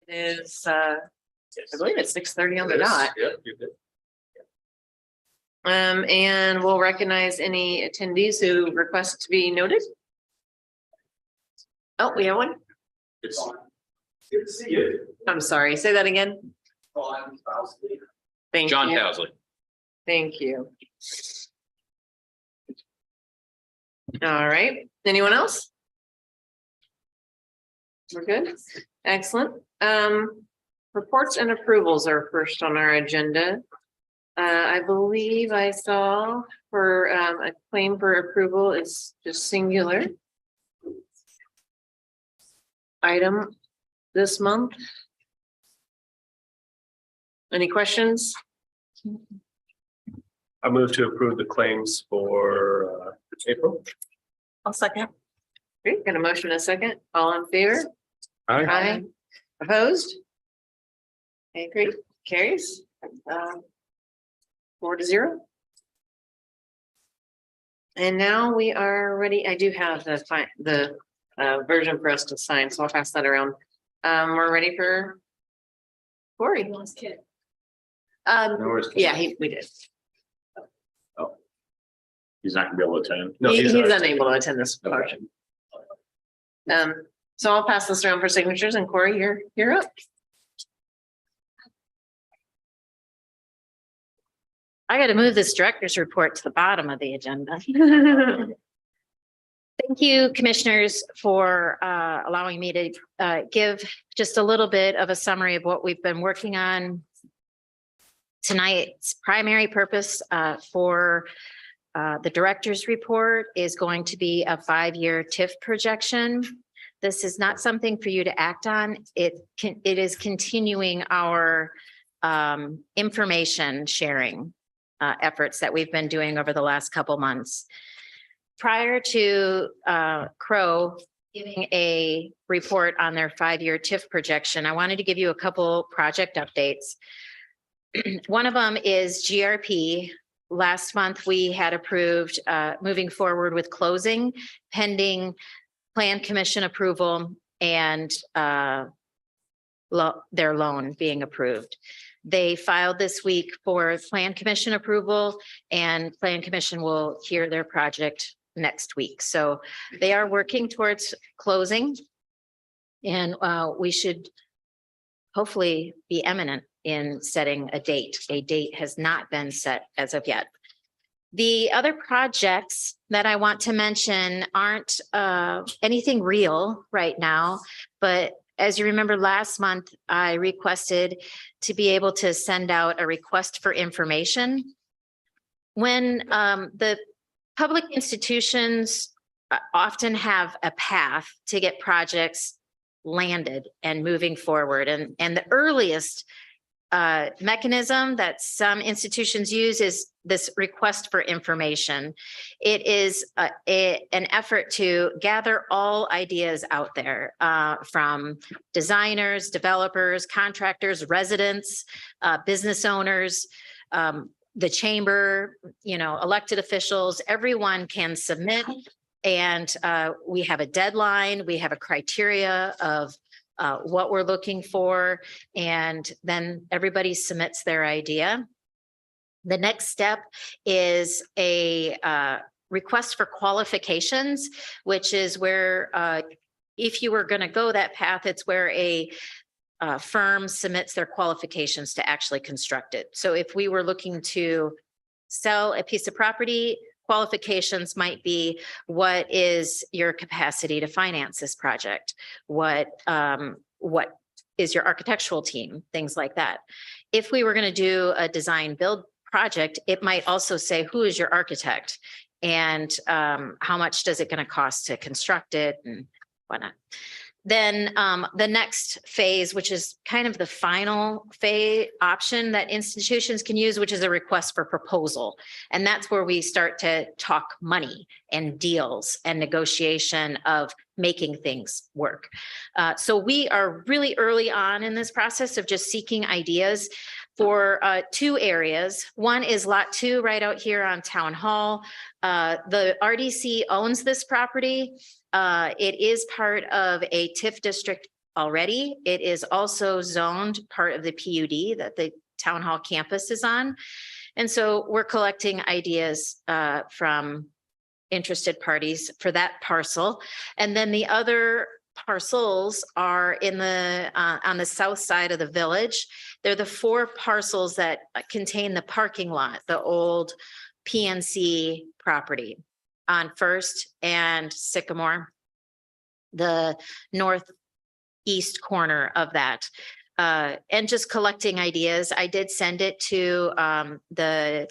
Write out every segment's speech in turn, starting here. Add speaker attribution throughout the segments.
Speaker 1: Is I believe it's 6:30 on the dot.
Speaker 2: Yeah, you did.
Speaker 1: And we'll recognize any attendees who request to be noted. Oh, we have one.
Speaker 2: It's good to see you.
Speaker 1: I'm sorry, say that again. Thank
Speaker 2: John
Speaker 1: you.
Speaker 2: Towsley.
Speaker 1: Thank you. All right, anyone else? We're good, excellent. Reports and approvals are first on our agenda. I believe I saw for a claim for approval is just singular item this month. Any questions?
Speaker 3: I move to approve the claims for April.
Speaker 1: I'll second. Great, got a motion and a second. All in favor? Aye. Opposed? Okay, great. Carries. 4-0. And now we are ready. I do have the version for us to sign, so I'll pass that around. We're ready for Corey. Yeah, we did.
Speaker 4: He's not gonna be able to attend.
Speaker 3: No,
Speaker 1: He's
Speaker 3: not.
Speaker 1: unable to attend this function. So I'll pass this around for signatures, and Corey, you're up.
Speaker 5: I got to move this director's report to the bottom of the agenda. Thank you, commissioners, for allowing me to give just a little bit of a summary of what we've been working on. Tonight's primary purpose for the director's report is going to be a 5-year TIF projection. This is not something for you to act on. It is continuing our information sharing efforts that we've been doing over the last couple months. Prior to Crow giving a report on their 5-year TIF projection, I wanted to give you a couple project updates. One of them is GRP. Last month, we had approved moving forward with closing pending Plan Commission approval and their loan being approved. They filed this week for Plan Commission approval, and Plan Commission will hear their project next week. So they are working towards closing, and we should hopefully be imminent in setting a date. A date has not been set as of yet. The other projects that I want to mention aren't anything real right now, but as you remember last month, I requested to be able to send out a request for information. When the public institutions often have a path to get projects landed and moving forward, and the earliest mechanism that some institutions use is this request for information. It is an effort to gather all ideas out there from designers, developers, contractors, residents, business owners, the chamber, elected officials. Everyone can submit, and we have a deadline. We have a criteria of what we're looking for, and then everybody submits their idea. The next step is a request for qualifications, which is where if you were going to go that path, it's where a firm submits their qualifications to actually construct it. So if we were looking to sell a piece of property, qualifications might be, what is your capacity to finance this project? What is your architectural team? Things like that. If we were going to do a design build project, it might also say, who is your architect and how much does it going to cost to construct it and whatnot. Then the next phase, which is kind of the final phase option that institutions can use, which is a request for proposal. And that's where we start to talk money and deals and negotiation of making things work. So we are really early on in this process of just seeking ideas for 2 areas. One is lot 2 right out here on Town Hall. The RDC owns this property. It is part of a TIF district already. It is also zoned part of the PUD that the town hall campus is on. And so we're collecting ideas from interested parties for that parcel. And then the other parcels are in the on the south side of the village. They're the 4 parcels that contain the parking lot, the old PNC property on First and Sycamore, the northeast corner of that. And just collecting ideas. I did send it to the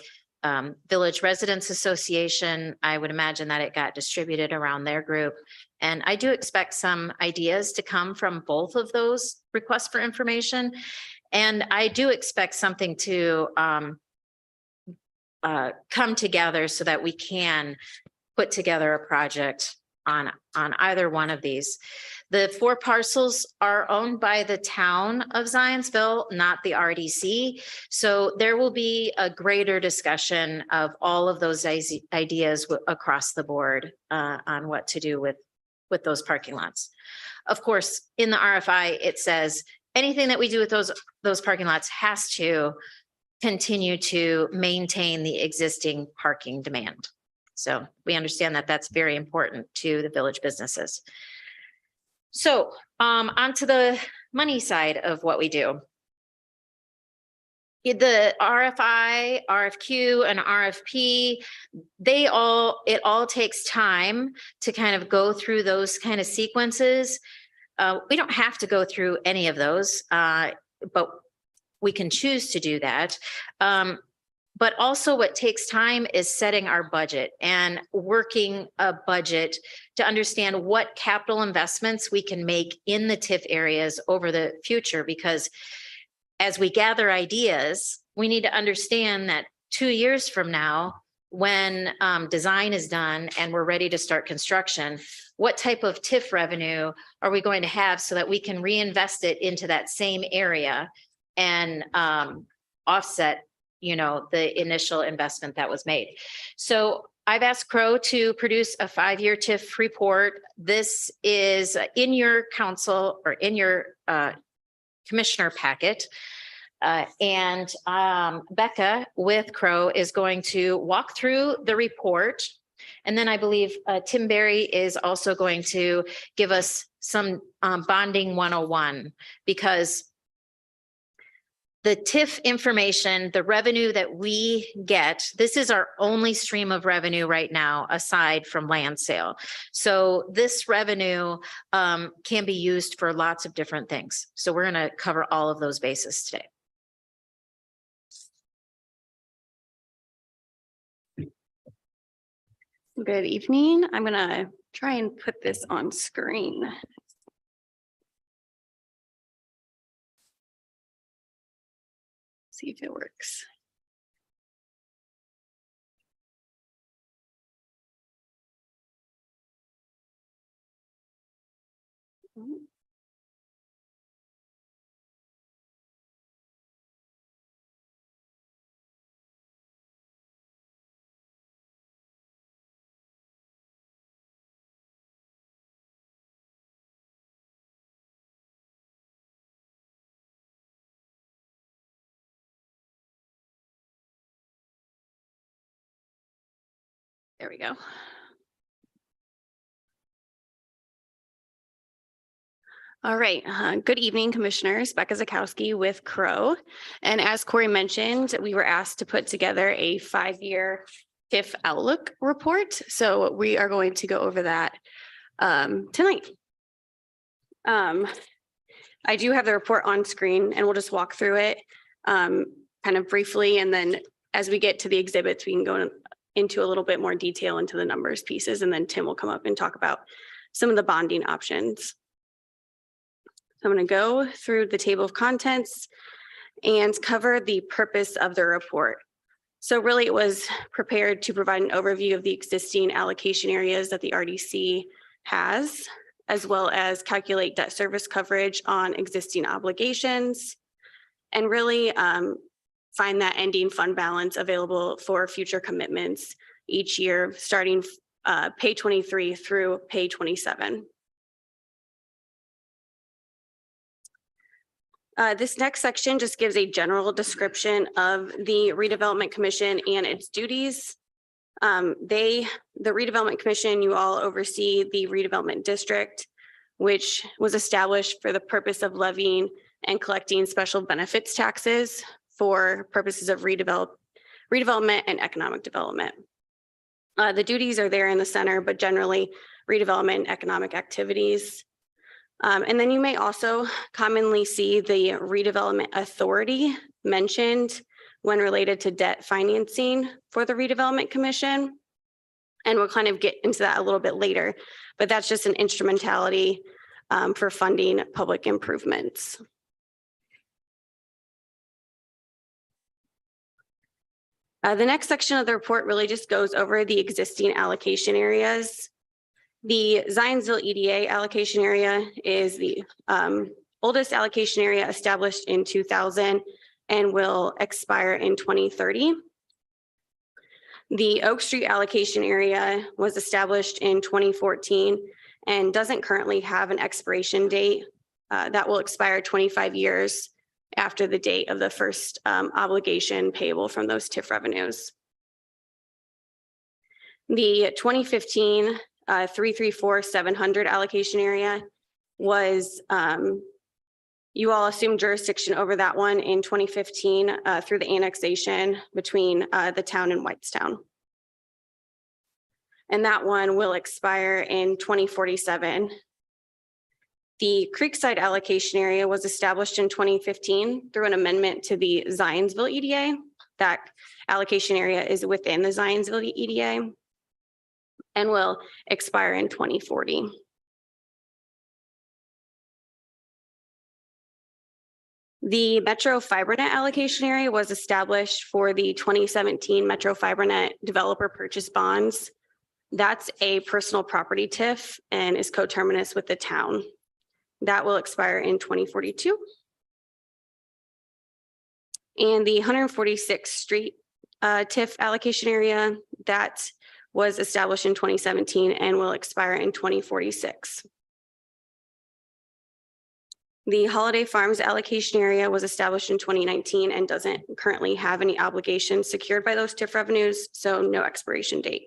Speaker 5: Village Residents Association. I would imagine that it got distributed around their group. And I do expect some ideas to come from both of those requests for information. And I do expect something to come together so that we can put together a project on either one of these. The 4 parcels are owned by the town of Zionsville, not the RDC. So there will be a greater discussion of all of those ideas across the board on what to do with those parking lots. Of course, in the RFI, it says anything that we do with those parking lots has to continue to maintain the existing parking demand. So we understand that that's very important to the village businesses. So onto the money side of what we do. The RFI, RFQ, and RFP, it all takes time to kind of go through those kind of sequences. We don't have to go through any of those, but we can choose to do that. But also what takes time is setting our budget and working a budget to understand what capital investments we can make in the TIF areas over the future. Because as we gather ideas, we need to understand that 2 years from now, when design is done and we're ready to start construction, what type of TIF revenue are we going to have so that we can reinvest it into that same area and offset the initial investment that was made. So I've asked Crow to produce a 5-year TIF report. This is in your council or in your commissioner packet. And Becca with Crow is going to walk through the report. And then I believe Tim Berry is also going to give us some bonding 101, because the TIF information, the revenue that we get, this is our only stream of revenue right now, aside from land sale. So this revenue can be used for lots of different things. So we're going to cover all of those bases today.
Speaker 6: Good evening. I'm going to try and put this on screen. See if it works. There we go. All right. Good evening, commissioners. Becca Zakowski with Crow. And as Corey mentioned, we were asked to put together a 5-year TIF outlook report. So we are going to go over that tonight. I do have the report on screen and we'll just walk through it kind of briefly. And then as we get to the exhibits, we can go into a little bit more detail into the numbers pieces. And then Tim will come up and talk about some of the bonding options. So I'm going to go through the table of contents and cover the purpose of the report. So really it was prepared to provide an overview of the existing allocation areas that the RDC has, as well as calculate debt service coverage on existing obligations, and really find that ending fund balance available for future commitments each year, starting pay 23 through pay 27. This next section just gives a general description of the Redevelopment Commission and its duties. The Redevelopment Commission, you all oversee the redevelopment district, which was established for the purpose of levying and collecting special benefits taxes for purposes of redevelopment and economic development. The duties are there in the center, but generally redevelopment and economic activities. And then you may also commonly see the redevelopment authority mentioned when related to debt financing for the Redevelopment Commission. And we'll kind of get into that a little bit later, but that's just an instrumentality for funding public improvements. The next section of the report really just goes over the existing allocation areas. The Zionsville EDA allocation area is the oldest allocation area established in 2000 and will expire in 2030. The Oak Street allocation area was established in 2014 and doesn't currently have an expiration date that will expire 25 years after the date of the first obligation payable from those TIF revenues. The 2015 334-700 allocation area was, you all assumed jurisdiction over that one in 2015 through the annexation between the town and Whitestown. And that one will expire in 2047. The Creekside allocation area was established in 2015 through an amendment to the Zionsville EDA. That allocation area is within the Zionsville EDA and will expire in 2040. The Metro FiberNet allocation area was established for the 2017 Metro FiberNet developer purchase bonds. That's a personal property TIF and is coterminous with the town. That will expire in 2042. And the 146th Street TIF allocation area, that was established in 2017 and will expire in 2046. The Holiday Farms allocation area was established in 2019 and doesn't currently have any obligations secured by those TIF revenues, so no expiration date.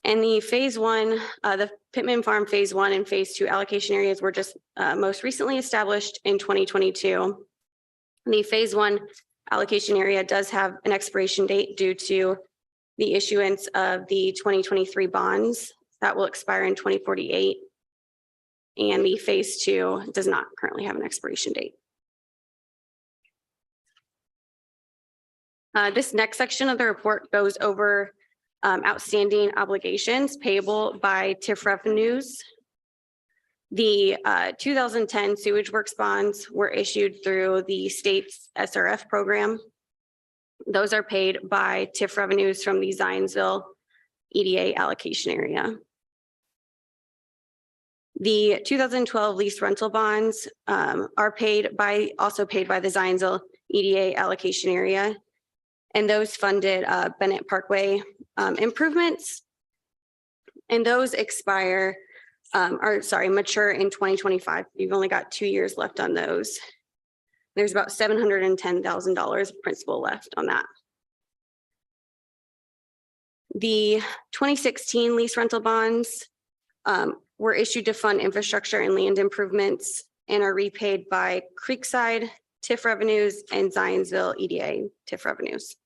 Speaker 6: And the phase one, the Pittman Farm phase 1 and phase 2 allocation areas were just most recently established in 2022. The phase 1 allocation area does have an expiration date due to the issuance of the 2023 bonds that will expire in 2048. And the phase 2 does not currently have an expiration date. This next section of the report goes over outstanding obligations payable by TIF revenues. The 2010 sewage works bonds were issued through the state's SRF program. Those are paid by TIF revenues from the Zionsville EDA allocation area. The 2012 lease rental bonds are also paid by the Zionsville EDA allocation area. And those funded Bennett Parkway improvements. And those mature in 2025. You've only got 2 years left on those. There's about $710,000 of principal left on that. The 2016 lease rental bonds were issued to fund infrastructure and land improvements and are repaid by Creekside TIF revenues and Zionsville EDA TIF revenues.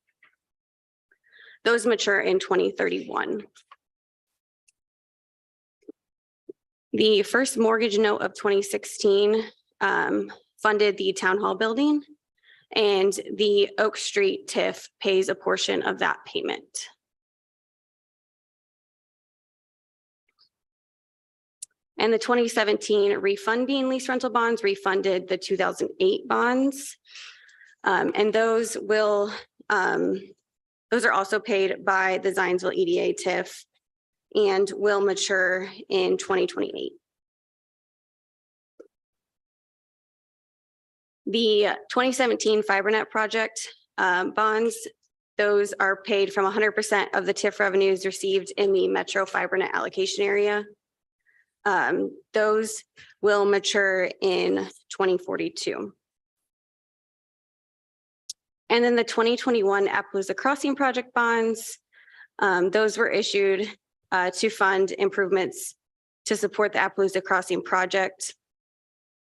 Speaker 6: Those mature in 2031. The first mortgage note of 2016 funded the town hall building, and the Oak Street TIF pays a portion of that payment. And the 2017 refunding lease rental bonds refunded the 2008 bonds. And those are also paid by the Zionsville EDA TIF and will mature in 2028. The 2017 FiberNet project bonds, those are paid from 100% of the TIF revenues received in the Metro FiberNet allocation area. Those will mature in 2042. And then the 2021 Appaloosa Crossing Project bonds, those were issued to fund improvements to support the Appaloosa Crossing project.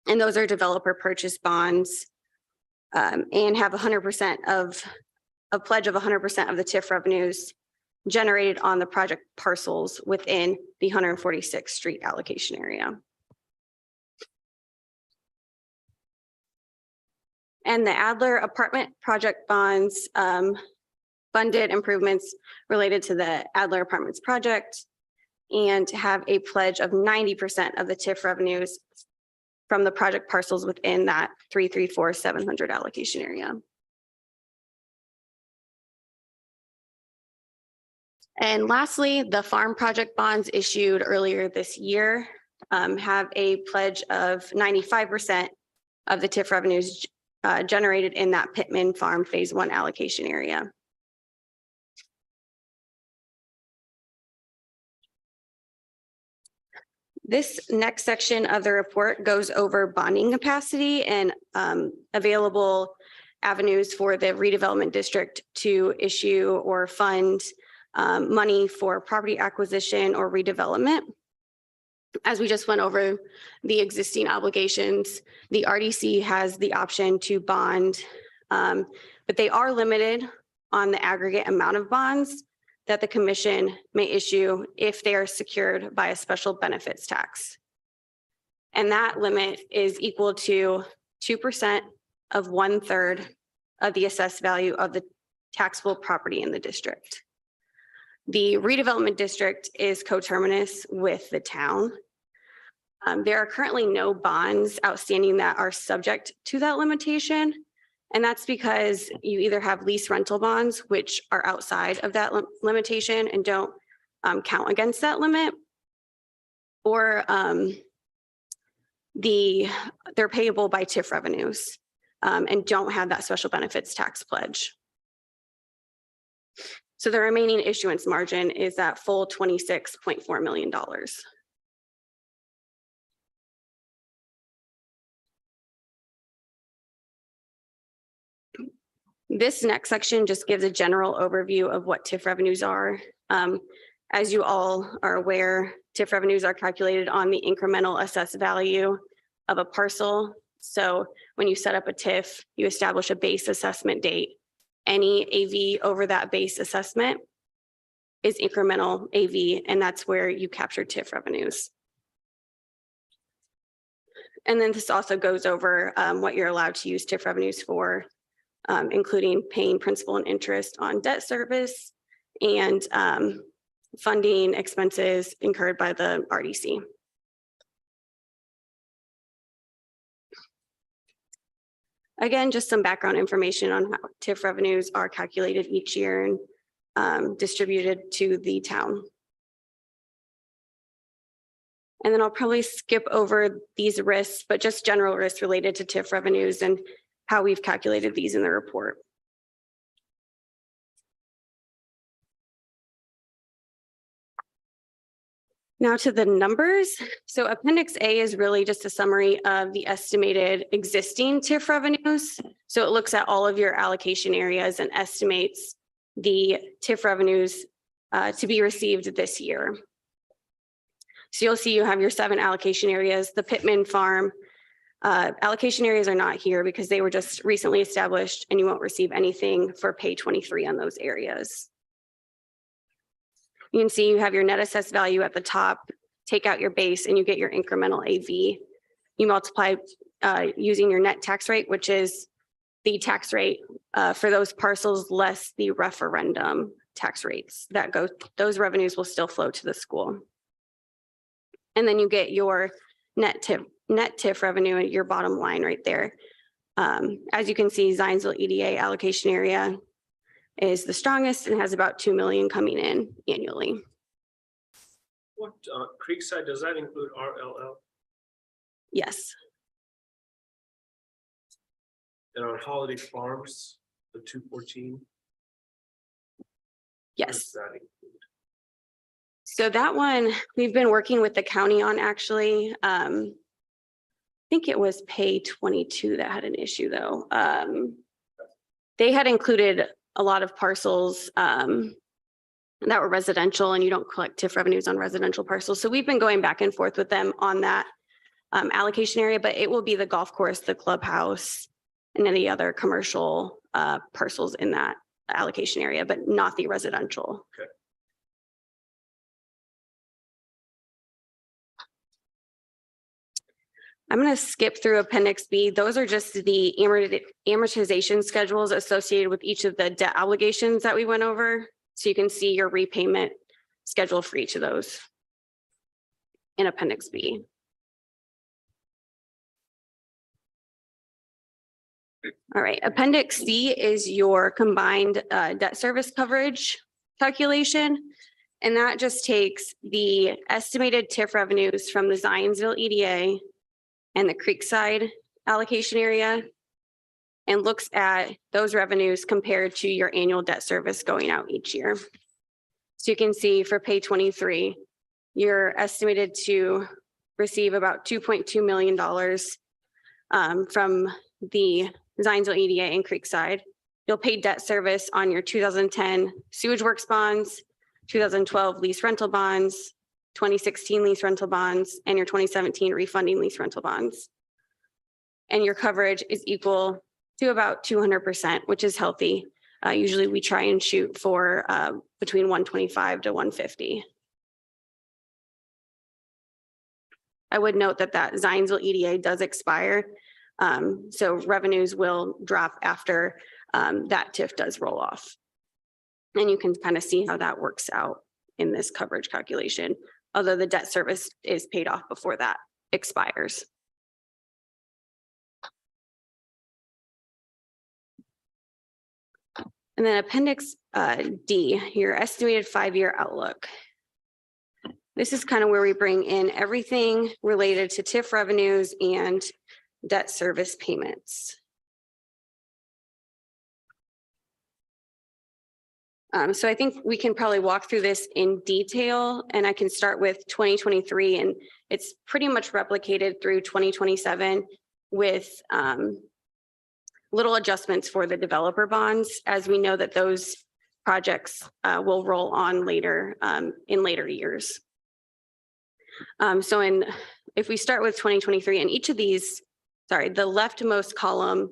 Speaker 6: And those are developer purchase bonds and have 100% of a pledge of 100% of the TIF revenues generated on the project parcels within the 146th Street allocation area. And the Adler apartment project bonds funded improvements related to the Adler Apartments project and have a pledge of 90% of the TIF revenues from the project parcels within that 334,700 allocation area. And lastly, the farm project bonds issued earlier this year have a pledge of 95% of the TIF revenues generated in that Pittman Farm Phase 1 allocation area. This next section of the report goes over bonding capacity and available avenues for the redevelopment district to issue or fund money for property acquisition or redevelopment. As we just went over the existing obligations, the RDC has the option to bond, but they are limited on the aggregate amount of bonds that the commission may issue if they are secured by a special benefits tax. And that limit is equal to 2% of 1/3 of the assessed value of the taxable property in the district. The redevelopment district is coterminous with the town. There are currently no bonds outstanding that are subject to that limitation. And that's because you either have lease rental bonds, which are outside of that limitation and don't count against that limit, or they're payable by TIF revenues and don't have that special benefits tax pledge. So the remaining issuance margin is that full $26.4 million. This next section just gives a general overview of what TIF revenues are. As you all are aware, TIF revenues are calculated on the incremental assessed value of a parcel. So when you set up a TIF, you establish a base assessment date. Any AV over that base assessment is incremental AV, and that's where you capture TIF revenues. And then this also goes over what you're allowed to use TIF revenues for, including paying principal and interest on debt service and funding expenses incurred by the RDC. Again, just some background information on how TIF revenues are calculated each year and distributed to the town. And then I'll probably skip over these risks, but just general risks related to TIF revenues and how we've calculated these in the report. Now to the numbers. So Appendix A is really just a summary of the estimated existing TIF revenues. So it looks at all of your allocation areas and estimates the TIF revenues to be received this year. So you'll see you have your 7 allocation areas. The Pittman Farm allocation areas are not here because they were just recently established and you won't receive anything for pay 23 on those areas. You can see you have your net assessed value at the top, take out your base and you get your incremental AV. You multiply using your net tax rate, which is the tax rate for those parcels less the referendum tax rates that go, those revenues will still flow to the school. And then you get your net TIF revenue at your bottom line right there. As you can see, Zionsville EDA allocation area is the strongest and has about 2 million coming in annually.
Speaker 3: What, Creekside, does that include RLL?
Speaker 6: Yes.
Speaker 3: And on Holiday Farms, the 214? What
Speaker 6: Yes.
Speaker 3: does that include?
Speaker 6: So that one, we've been working with the county on actually. I think it was pay 22 that had an issue though. They had included a lot of parcels that were residential, and you don't collect TIF revenues on residential parcels. So we've been going back and forth with them on that allocation area, but it will be the golf course, the clubhouse, and any other commercial parcels in that allocation area, but not the residential.
Speaker 3: Okay.
Speaker 6: I'm going to skip through Appendix B. Those are just the amortization schedules associated with each of the debt obligations that we went over. So you can see your repayment schedule for each of those in Appendix B. All right, Appendix C is your combined debt service coverage calculation. And that just takes the estimated TIF revenues from the Zionsville EDA and the Creekside allocation area and looks at those revenues compared to your annual debt service going out each year. So you can see for pay 23, you're estimated to receive about $2.2 million from the Zionsville EDA and Creekside. You'll pay debt service on your 2010 sewage works bonds, 2012 lease rental bonds, 2016 lease rental bonds, and your 2017 refunding lease rental bonds. And your coverage is equal to about 200%, which is healthy. Usually we try and shoot for between 125 to 150. I would note that that Zionsville EDA does expire. So revenues will drop after that TIF does roll off. And you can kind of see how that works out in this coverage calculation, although the debt service is paid off before that expires. And then Appendix D, your estimated 5-year outlook. This is kind of where we bring in everything related to TIF revenues and debt service payments. So I think we can probably walk through this in detail, and I can start with 2023, and it's pretty much replicated through 2027 with little adjustments for the developer bonds, as we know that those projects will roll on later in later years. So if we start with 2023, and each of these, sorry, the leftmost column,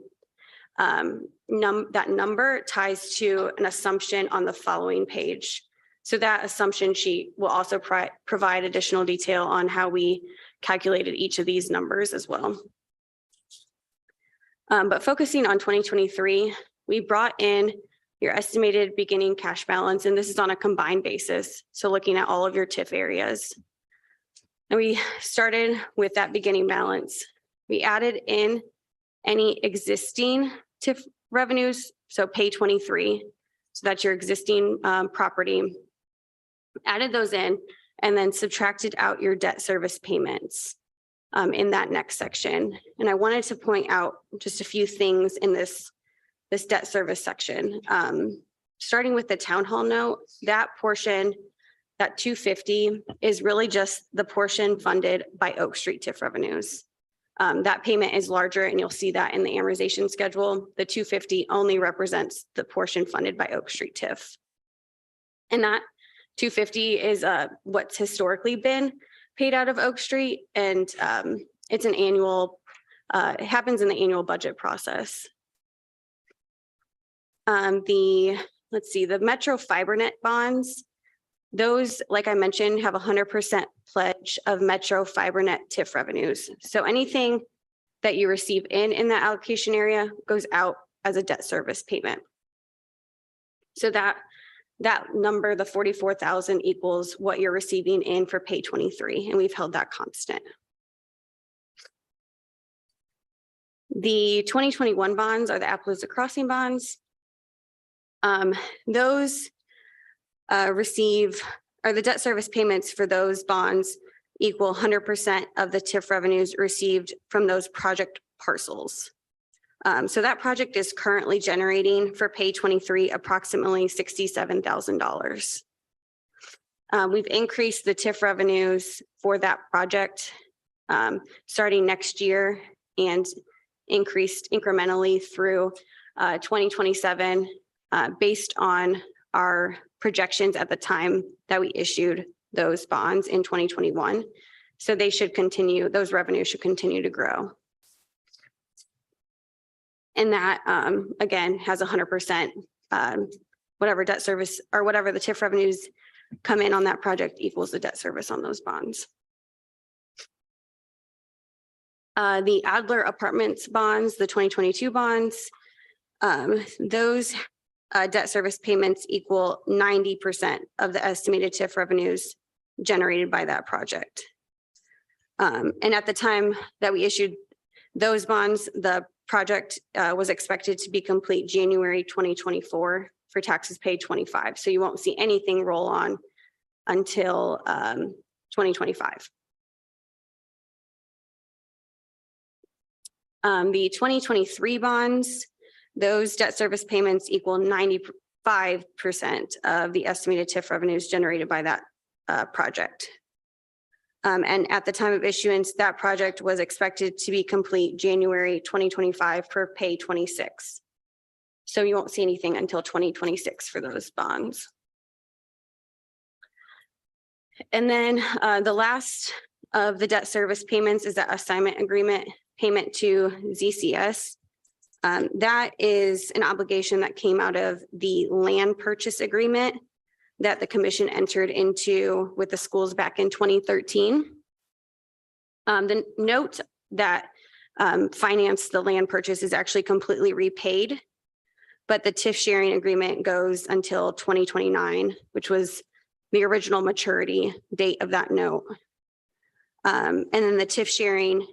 Speaker 6: that number ties to an assumption on the following page. So that assumption sheet will also provide additional detail on how we calculated each of these numbers as well. But focusing on 2023, we brought in your estimated beginning cash balance, and this is on a combined basis. So looking at all of your TIF areas. And we started with that beginning balance. We added in any existing TIF revenues, so pay 23. So that's your existing property. Added those in and then subtracted out your debt service payments in that next section. And I wanted to point out just a few things in this debt service section. Starting with the town hall note, that portion, that 250 is really just the portion funded by Oak Street TIF revenues. That payment is larger, and you'll see that in the amortization schedule. The 250 only represents the portion funded by Oak Street TIF. And that 250 is what's historically been paid out of Oak Street, and it's an annual, it happens in the annual budget process. Let's see, the Metro FiberNet bonds, those, like I mentioned, have 100% pledge of Metro FiberNet TIF revenues. So anything that you receive in that allocation area goes out as a debt service payment. So that number, the 44,000, equals what you're receiving in for pay 23, and we've held that constant. The 2021 bonds are the Appaloosa Crossing bonds. Those the debt service payments for those bonds equal 100% of the TIF revenues received from those project parcels. So that project is currently generating for pay 23 approximately $67,000. We've increased the TIF revenues for that project starting next year and increased incrementally through 2027 based on our projections at the time that we issued those bonds in 2021. So they should continue, those revenues should continue to grow. And that, again, has 100%, whatever debt service or whatever the TIF revenues come in on that project equals the debt service on those bonds. The Adler Apartments bonds, the 2022 bonds, those debt service payments equal 90% of the estimated TIF revenues generated by that project. And at the time that we issued those bonds, the project was expected to be complete January 2024 for taxes paid 25. So you won't see anything roll on until 2025. The 2023 bonds, those debt service payments equal 95% of the estimated TIF revenues generated by that project. And at the time of issuance, that project was expected to be complete January 2025 for pay 26. So you won't see anything until 2026 for those bonds. And then the last of the debt service payments is that assignment agreement payment to ZCS. That is an obligation that came out of the land purchase agreement that the commission entered into with the schools back in 2013. The note that financed the land purchase is actually completely repaid, but the TIF sharing agreement goes until 2029, which was the original maturity date of that note. And then the TIF sharing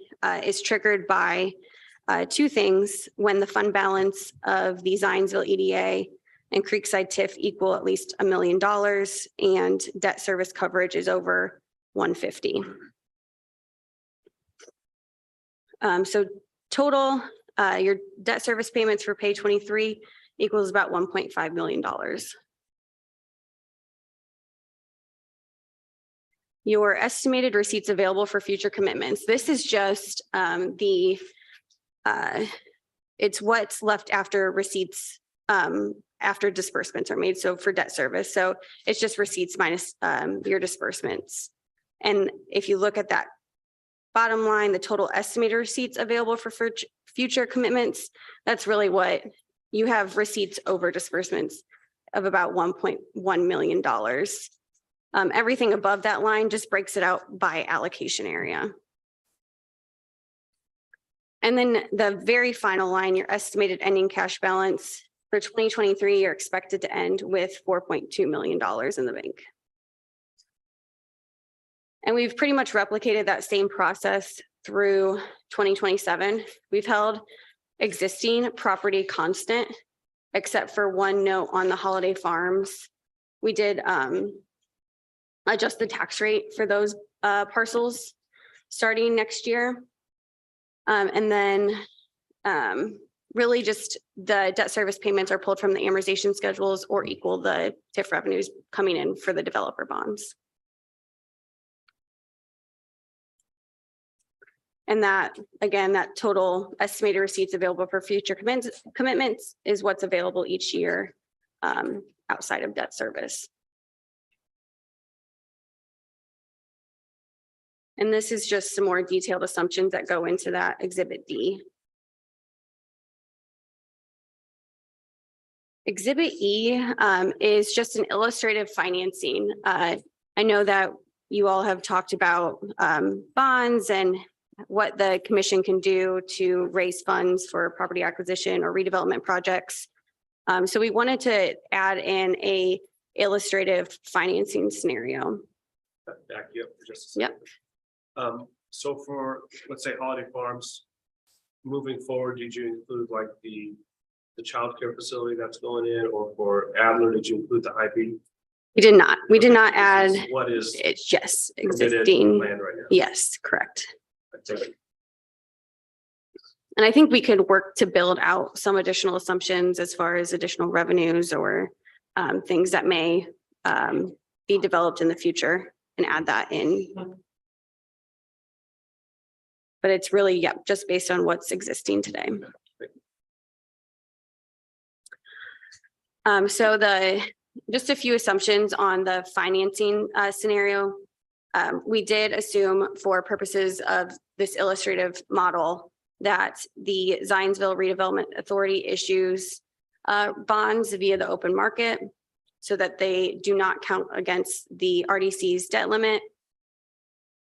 Speaker 6: is triggered by two things: when the fund balance of the Zionsville EDA and Creekside TIF equal at least $1 million and debt service coverage is over 150. So total, your debt service payments for pay 23 equals about $1.5 million. Your estimated receipts available for future commitments. This is just it's what's left after receipts, after disbursements are made. So for debt service, so it's just receipts minus your disbursements. And if you look at that bottom line, the total estimated receipts available for future commitments, that's really what you have: receipts over disbursements of about $1.1 million. Everything above that line just breaks it out by allocation area. And then the very final line, your estimated ending cash balance for 2023, you're expected to end with $4.2 million in the bank. And we've pretty much replicated that same process through 2027. We've held existing property constant, except for one note on the Holiday Farms. We did adjust the tax rate for those parcels starting next year. And then really just the debt service payments are pulled from the amortization schedules or equal the TIF revenues coming in for the developer bonds. And that, again, that total estimated receipts available for future commitments is what's available each year outside of debt service. And this is just some more detailed assumptions that go into that Exhibit D. Exhibit E is just an illustrative financing. I know that you all have talked about bonds and what the commission can do to raise funds for property acquisition or redevelopment projects. So we wanted to add in a illustrative financing scenario.
Speaker 3: Back you up for just a second.
Speaker 6: Yep.
Speaker 3: So for, let's say, Holiday Farms, moving forward, did you include like the childcare facility that's going in, or for Adler, did you include the IP?
Speaker 6: We did not. We did not add.
Speaker 3: What is
Speaker 6: It's just
Speaker 3: permitted
Speaker 6: existing.
Speaker 3: land right now?
Speaker 6: Yes, correct.
Speaker 3: That's it.
Speaker 6: And I think we could work to build out some additional assumptions as far as additional revenues or things that may be developed in the future and add that in. But it's really, yeah, just based on what's existing today. So just a few assumptions on the financing scenario. We did assume for purposes of this illustrative model that the Zionsville Redevelopment Authority issues bonds via the open market so that they do not count against the RDC's debt limit.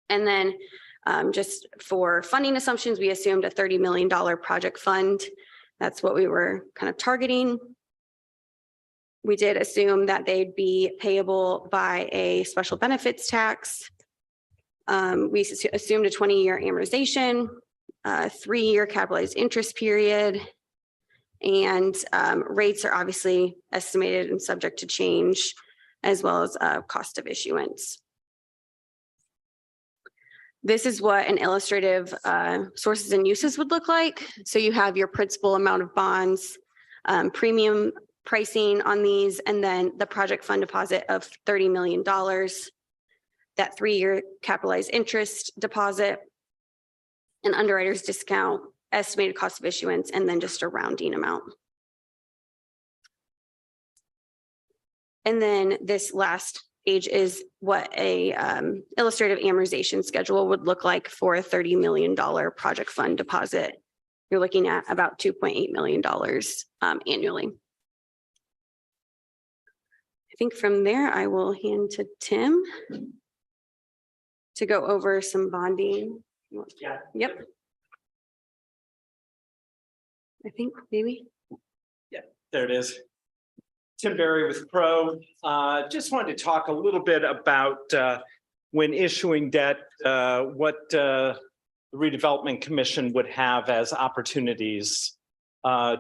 Speaker 6: And then just for funding assumptions, we assumed a $30 million project fund. That's what we were kind of targeting. We did assume that they'd be payable by a special benefits tax. We assumed a 20-year amortization, a 3-year capitalized interest period, and rates are obviously estimated and subject to change, as well as cost of issuance. This is what an illustrative sources and uses would look like. So you have your principal amount of bonds, premium pricing on these, and then the project fund deposit of $30 million, that 3-year capitalized interest deposit, an underwriter's discount, estimated cost of issuance, and then just a rounding amount. And then this last page is what a illustrative amortization schedule would look like for a $30 million project fund deposit. You're looking at about $2.8 million annually. I think from there, I will hand to Tim to go over some bonding.
Speaker 2: Yeah.
Speaker 6: Yep. I think maybe.
Speaker 2: There it is. Tim Berry with Pro. Just wanted to talk a little bit about when issuing debt, what the Redevelopment Commission would have as opportunities.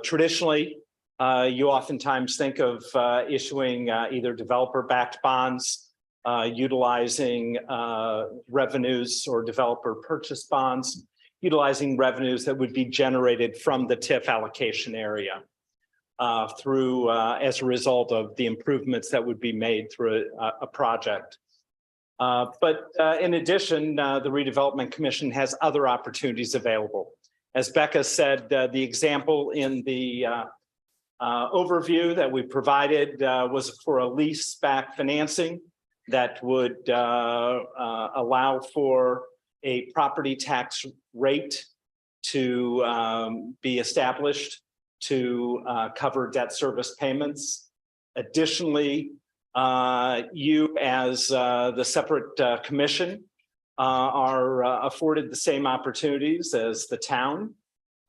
Speaker 2: Traditionally, you oftentimes think of issuing either developer-backed bonds, utilizing revenues or developer purchase bonds, utilizing revenues that would be generated from the TIF allocation area through as a result of the improvements that would be made through a project. But in addition, the Redevelopment Commission has other opportunities available. As Becca said, the example in the overview that we provided was for a lease-back financing that would allow for a property tax rate to be established to cover debt service payments. Additionally, you as the separate commission are afforded the same opportunities as the town,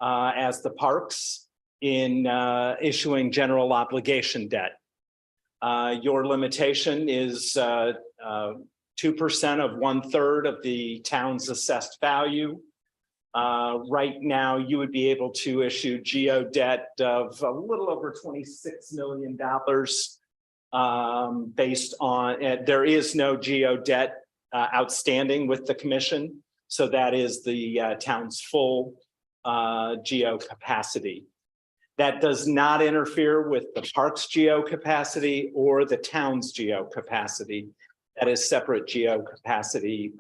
Speaker 2: as the parks in issuing general obligation debt. Your limitation is 2% of 1/3 of the town's assessed value. Right now, you would be able to issue GO debt of a little over $26 million based on, there is no GO debt outstanding with the commission. So that is the town's full GO capacity. That does not interfere with the park's GO capacity or the town's GO capacity. That is separate GO capacity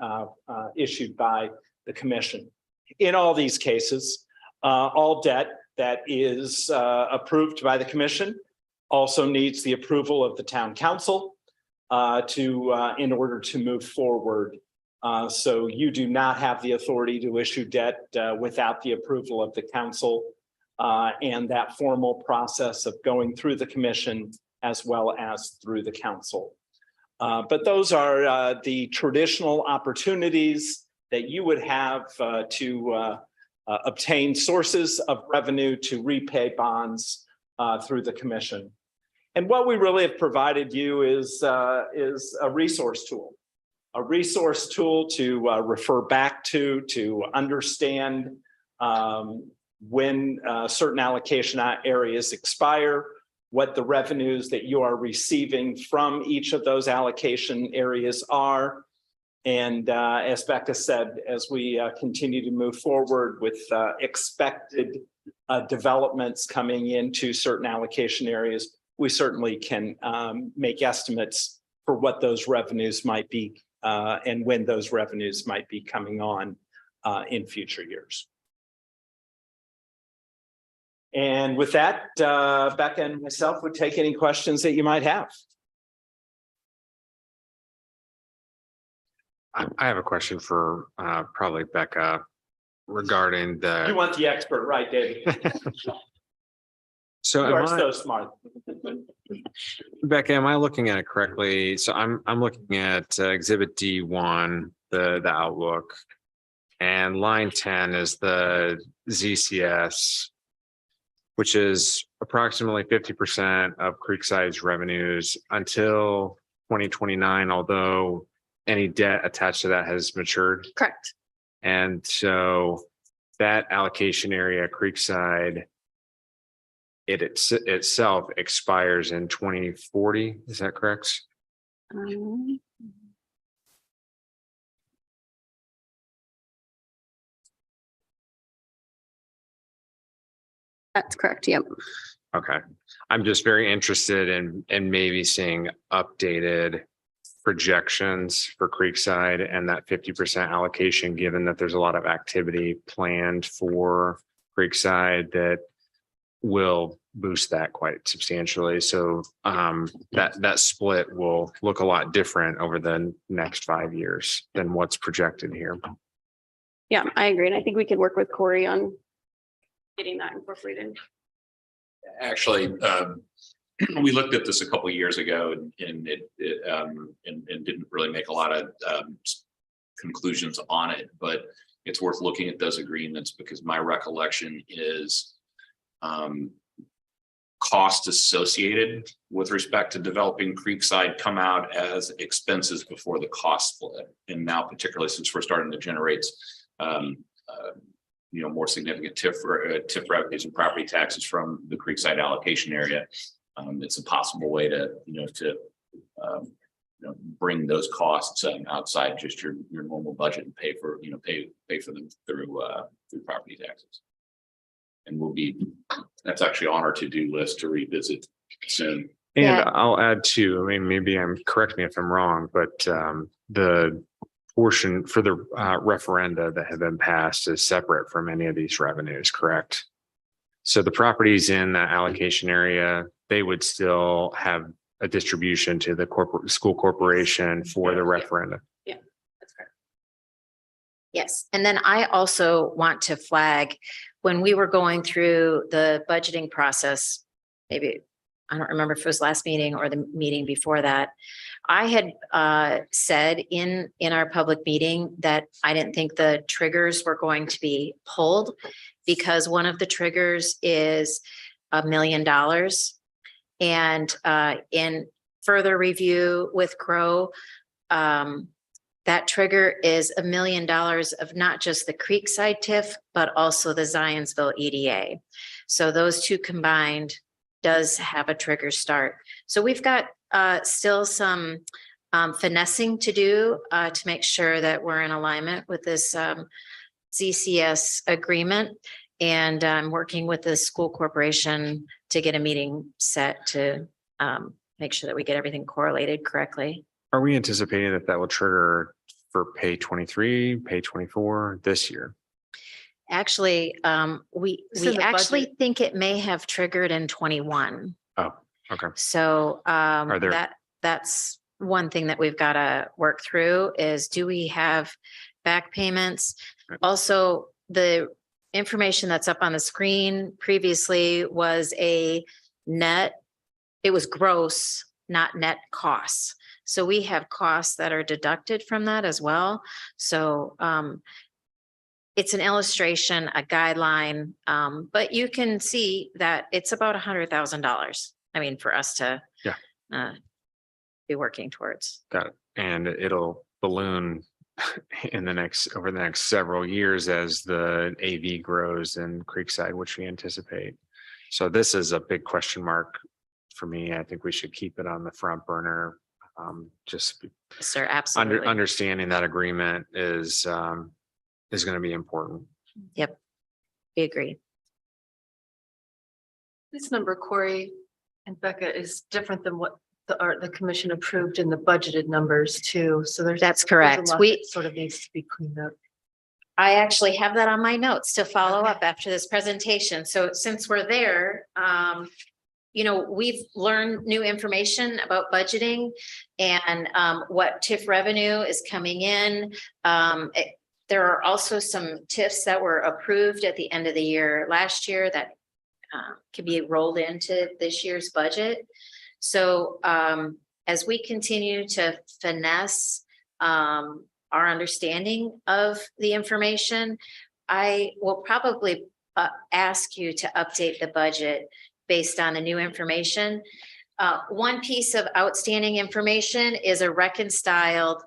Speaker 2: issued by the commission. In all these cases, all debt that is approved by the commission also needs the approval of the town council in order to move forward. So you do not have the authority to issue debt without the approval of the council and that formal process of going through the commission as well as through the council. But those are the traditional opportunities that you would have to obtain sources of revenue to repay bonds through the commission. And what we really have provided you is a resource tool to refer back to understand when certain allocation areas expire, what the revenues that you are receiving from each of those allocation areas are. And as Becca said, as we continue to move forward with expected developments coming into certain allocation areas, we certainly can make estimates for what those revenues might be and when those revenues might be coming on in future years. And with that, Becca and myself would take any questions that you might have.
Speaker 7: I have a question for probably Becca regarding
Speaker 2: You
Speaker 7: the,
Speaker 2: want the expert, right, David?
Speaker 7: so
Speaker 2: You are
Speaker 7: am
Speaker 2: so smart.
Speaker 7: Becca, am I looking at it correctly? So I'm looking at Exhibit D1, the outlook. And line 10 is the ZCS, which is approximately 50% of Creekside's revenues until 2029, although any debt attached to that has matured.
Speaker 6: Correct.
Speaker 7: And so that allocation area, Creekside, itself expires in 2040. Is that correct?
Speaker 6: That's correct. Yep.
Speaker 7: Okay. I'm just very interested in maybe seeing updated projections for Creekside and that 50% allocation, given that there's a lot of activity planned for Creekside that will boost that quite substantially. So that split will look a lot different over the next 5 years than what's projected here.
Speaker 6: Yeah, I agree. And I think we could work with Corey on getting that incorporated.
Speaker 4: Actually, we looked at this a couple of years ago and it didn't really make a lot of conclusions on it, but it's worth looking at those agreements because my recollection is costs associated with respect to developing Creekside come out as expenses before the cost split. And now, particularly since we're starting to generate more significant TIF revenues and property taxes from the Creekside allocation area, it's a possible way to bring those costs outside just your normal budget and pay for them through property taxes. And that's actually on our to-do list to revisit soon.
Speaker 7: And
Speaker 5: Yeah.
Speaker 7: I'll add too, I mean, maybe correct me if I'm wrong, but the portion for the referenda that have been passed is separate from any of these revenues, correct? So the properties in that allocation area, they would still have a distribution to the school corporation for the referendum.
Speaker 6: That's correct.
Speaker 5: Yes, and then I also want to flag, when we were going through the budgeting process, maybe, I don't remember if it was last meeting or the meeting before that, I had said in our public meeting that I didn't think the triggers were going to be pulled because one of the triggers is $1 million. And in further review with Crow, that trigger is $1 million of not just the Creekside TIF, but also the Zionsville EDA. So those two combined does have a trigger start. So we've got still some finessing to do to make sure that we're in alignment with this ZCS agreement. And I'm working with the school corporation to get a meeting set to make sure that we get everything correlated correctly.
Speaker 7: Are we anticipating that will trigger for pay 23, pay 24 this year?
Speaker 5: Actually, we
Speaker 1: It's in the
Speaker 5: actually
Speaker 1: budget.
Speaker 5: think it may have triggered in 21.
Speaker 7: Oh, okay.
Speaker 5: So
Speaker 7: there-
Speaker 5: that's one thing that we've got to work through is, do we have back payments?
Speaker 7: Right.
Speaker 5: Also, the information that's up on the screen previously was a net, it was gross, not net costs. So we have costs that are deducted from that as well. So it's an illustration, a guideline, but you can see that it's about $100,000. I mean, for us to be working towards.
Speaker 7: Got it. And it'll balloon over the next several years as the AV grows in Creekside, which we anticipate. So this is a big question mark for me. I think we should keep it on the front burner. Just
Speaker 5: Sir, absolutely.
Speaker 7: understanding that agreement is going to be important.
Speaker 5: Yep, we agree.
Speaker 8: This number, Corey and Becca, is different than what the commission approved in the budgeted numbers too, so there's.
Speaker 5: That's
Speaker 8: there's a
Speaker 5: correct.
Speaker 8: lot
Speaker 5: We,
Speaker 8: that Sort of needs to be cleaned up.
Speaker 5: I actually have that on my notes to follow up after this presentation. So since we're there, you know, we've learned new information about budgeting and what TIF revenue is coming in. There are also some TIFs that were approved at the end of the year last year that can be rolled into this year's budget. So as we continue to finesse our understanding of the information, I will probably ask you to update the budget based on the new information. One piece of outstanding information is a reconciled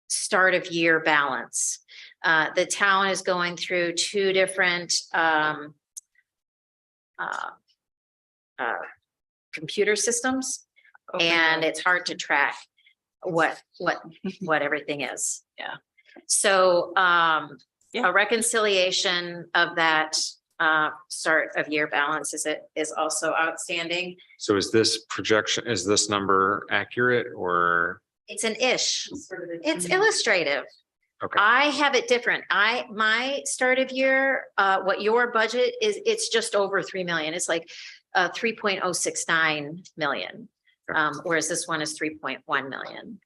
Speaker 5: start of year balance. The town is going through two different computer systems, and it's hard to track what everything is.
Speaker 8: Yeah.
Speaker 5: So
Speaker 8: Yeah.
Speaker 5: a reconciliation of that start of year balance is also outstanding.
Speaker 7: So is this projection, is this number accurate or?
Speaker 5: It's an ish. It's illustrative.
Speaker 7: Okay.
Speaker 5: I have it different. My start of year, what your budget is, it's just over 3 million. It's like 3.069 million. Whereas this one is 3.1 million.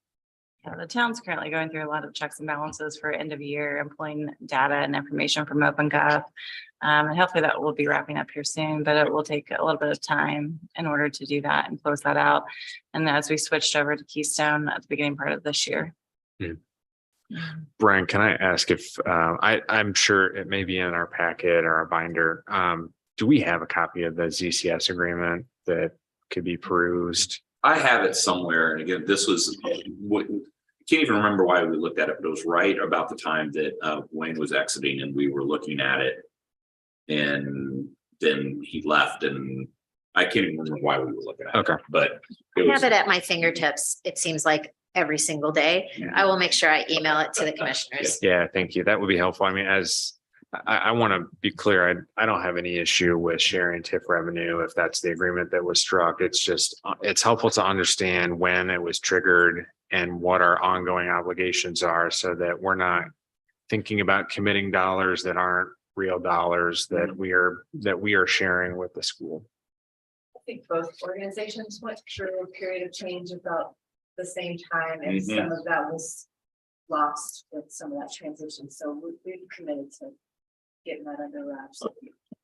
Speaker 9: Yeah, the town's currently going through a lot of checks and balances for end of year, employing data and information from OpenGov. And hopefully that will be wrapping up here soon, but it will take a little bit of time in order to do that and close that out. And as we switched over to Keystone at the beginning part of this year.
Speaker 7: Brian, can I ask if, I'm sure it may be in our packet or our binder. Do we have a copy of the ZCS agreement that could be perused?
Speaker 4: I have it somewhere. And again, this was what, can't even remember why we looked at it, but it was right about the time that Wayne was exiting and we were looking at it. And then he left and I can't even remember why we were looking at it.
Speaker 7: Okay.
Speaker 4: But
Speaker 5: I
Speaker 4: it
Speaker 5: have
Speaker 4: was,
Speaker 5: it at my fingertips. It seems like every single day. I will make sure I email it to the commissioners.
Speaker 7: Yeah, thank you. That would be helpful. I mean, I want to be clear, I don't have any issue with sharing TIF revenue if that's the agreement that was struck. It's just, it's helpful to understand when it was triggered and what our ongoing obligations are so that we're not thinking about committing dollars that aren't real dollars that we are sharing with the school.
Speaker 8: I think both organizations went through a period of change about the same time, and some of that was lost with some of that transition. So we've committed to getting that under wraps.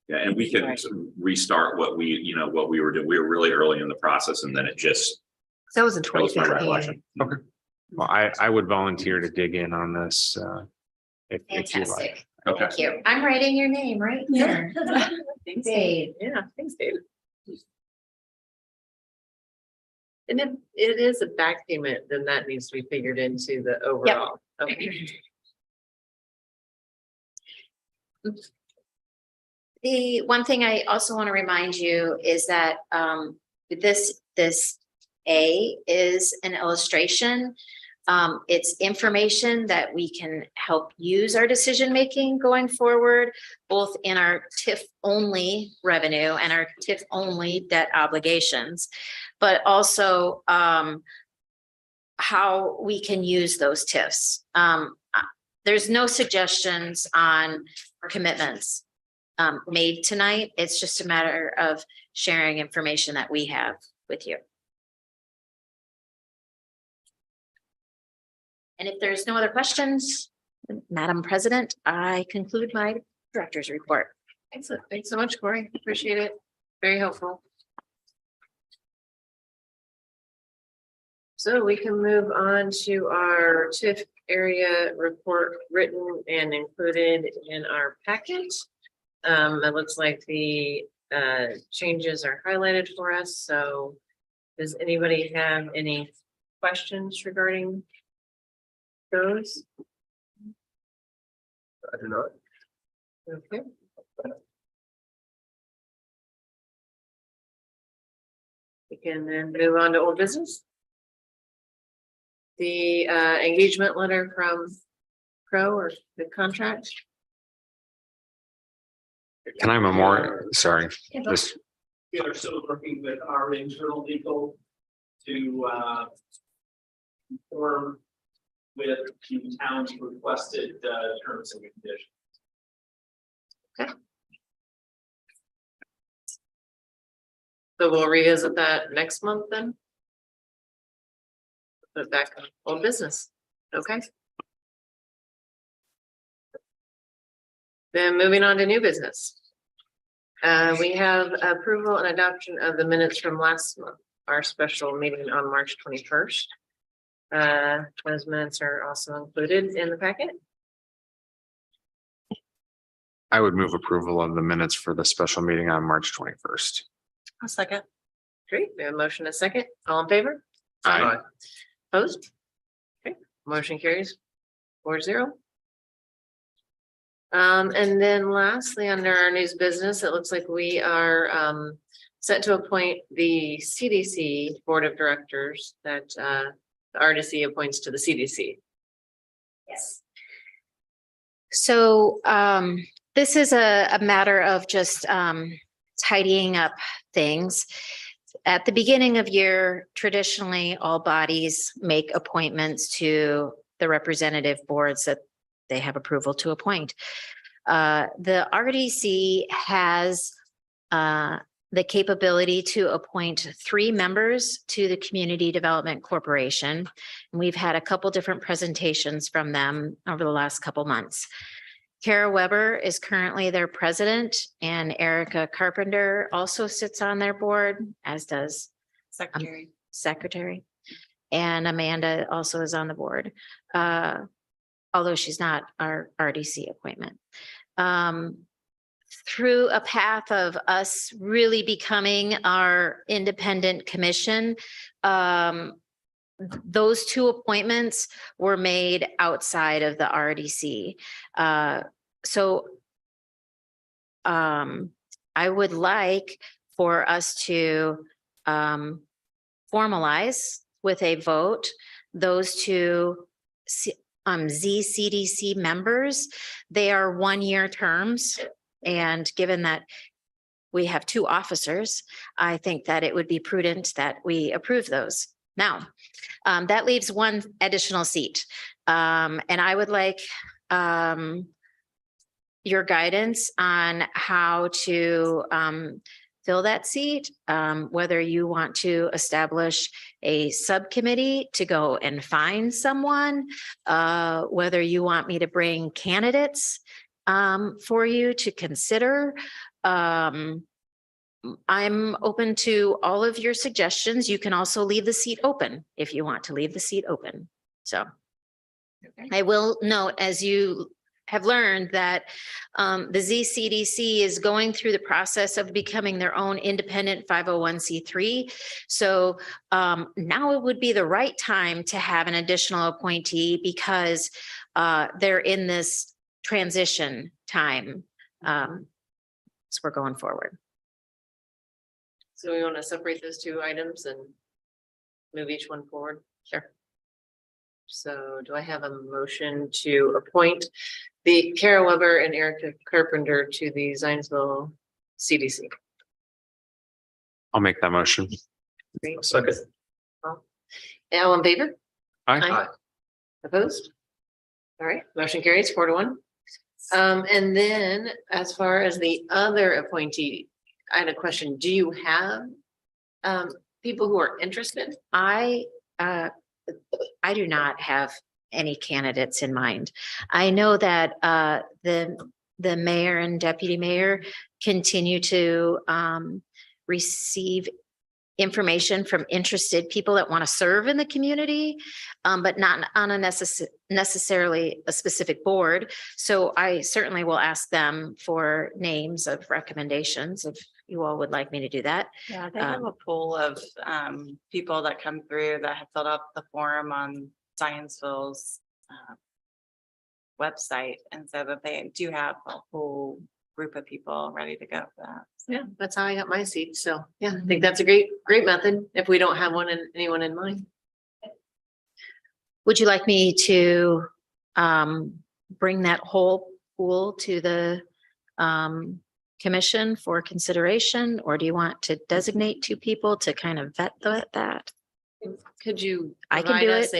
Speaker 4: yeah, and we can restart what we were doing. We were really early in the process and then it just,
Speaker 8: That was in
Speaker 4: that was my
Speaker 8: 2015.
Speaker 4: recollection.
Speaker 7: Okay. Well, I would volunteer to dig in on this, if you like.
Speaker 5: Fantastic.
Speaker 4: Okay.
Speaker 5: Thank you. I'm writing your name right here. Dave.
Speaker 1: Yeah, thanks, Dave. And if it is a back payment, then that needs to be figured into the overall. Okay.
Speaker 5: The one thing I also want to remind you is that this A is an illustration. It's information that we can help use our decision-making going forward, both in our TIF only revenue and our TIF only debt obligations, but also how we can use those TIFs. There's no suggestions on commitments made tonight. It's just a matter of sharing information that we have with you. And if there's no other questions, Madam President, I conclude my director's report.
Speaker 1: Excellent. Thanks so much, Corey. Appreciate it. Very helpful. So we can move on to our TIF area report written and included in our packet. It looks like the changes are highlighted for us. So does anybody have any questions regarding those?
Speaker 3: I do not.
Speaker 1: Okay. We can then move on to old business. The engagement letter from Pro or the contract.
Speaker 7: Can I sorry, this,
Speaker 2: We are still working with our internal legal to conform with the town's requested terms and conditions.
Speaker 1: So we'll revisit that next month then. Put it back on old business. Okay. Then moving on to new business. We have approval and adoption of the minutes from last month, our special meeting on March 21st. Those minutes are also included in the packet.
Speaker 7: I would move approval of the minutes for the special meeting on March 21st.
Speaker 9: I'll second.
Speaker 1: Great, we have a motion, a second, all in favor?
Speaker 7: Aye.
Speaker 1: Opposed? Okay, motion carries 4-0. And then lastly, under our news business, it looks like we are set to appoint the CDC Board of Directors that the RDC appoints to the CDC.
Speaker 8: Yes.
Speaker 5: So this is a matter of just tidying up things. At the beginning of year, traditionally, all bodies make appointments to the representative boards that they have approval to appoint. The RDC has the capability to appoint 3 members to the Community Development Corporation. And we've had a couple different presentations from them over the last couple months. Kara Weber is currently their president, and Erica Carpenter also sits on their board, as does secretary. And Amanda also is on the board, although she's not our RDC appointment. Through a path of us really becoming our independent commission, those 2 appointments were made outside of the RDC. So I would like for us to formalize with a vote those 2 ZCDC members. They are 1-year terms. And given that we have 2 officers, I think that it would be prudent that we approve those. Now, that leaves 1 additional seat. And I would like your guidance on how to fill that seat, whether you want to establish a subcommittee to go and find someone, whether you want me to bring candidates for you to consider. I'm open to all of your suggestions. You can also leave the seat open if you want to leave the seat open. So I will note, as you have learned, that the ZCDC is going through the process of becoming their own independent 501c3. So now it would be the right time to have an additional appointee because they're in this transition time as we're going forward.
Speaker 1: So we want to separate those 2 items and move each one forward? Sure. So do I have a motion to appoint the Kara Weber and Erica Carpenter to the Zionsville CDC?
Speaker 7: I'll make that motion.
Speaker 1: Great.
Speaker 3: Second.
Speaker 1: All in favor?
Speaker 7: Aye.
Speaker 1: Opposed? All right, motion carries 4-1. And then as far as the other appointee, I had a question. Do you have people who are interested?
Speaker 5: I do not have any candidates in mind. I know that the mayor and deputy mayor continue to receive information from interested people that want to serve in the community, but not on a necessarily a specific board. So I certainly will ask them for names of recommendations if you all would like me to do that.
Speaker 9: Yeah, they have a pool of people that come through that have filled out the form on Zionsville's website. And so that they do have a whole group of people ready to go for that.
Speaker 1: Yeah, that's how I got my seat. So yeah, I think that's a great method if we don't have anyone in mind.
Speaker 5: Would you like me to bring that whole pool to the commission for consideration, or do you want to designate two people to kind of vet that?
Speaker 1: Could you
Speaker 5: I can
Speaker 1: provide
Speaker 5: do
Speaker 1: us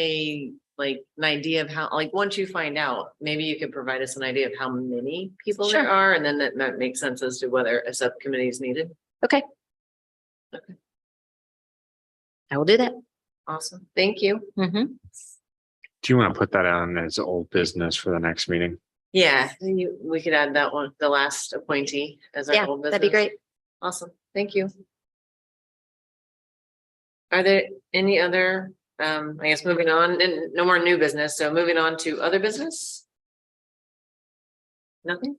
Speaker 1: like an idea of how, like, once you find out, maybe you could provide us an idea of how many people there
Speaker 5: Sure.
Speaker 1: are, and then that makes sense as to whether a subcommittee is needed.
Speaker 5: Okay.
Speaker 1: Okay.
Speaker 5: I will do that.
Speaker 1: Awesome. Thank you.
Speaker 5: Mhm.
Speaker 7: Do you want to put that on as old business for the next meeting?
Speaker 1: Yeah, we could add that one, the last appointee as our
Speaker 5: Yeah,
Speaker 1: old
Speaker 5: that'd be
Speaker 1: business.
Speaker 5: great.
Speaker 1: Awesome. Thank you. Are there any other, I guess moving on, and no more new business, so moving on to other business? Nothing?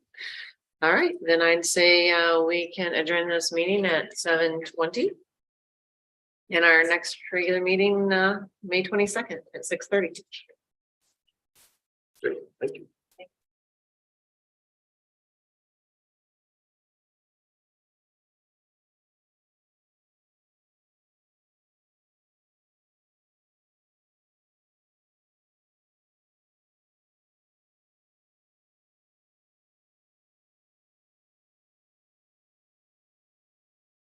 Speaker 1: All right, then I'd say we can adjourn this meeting at 7:20. And our next regular meeting, May 22nd at 6:30.
Speaker 3: Great, thank you.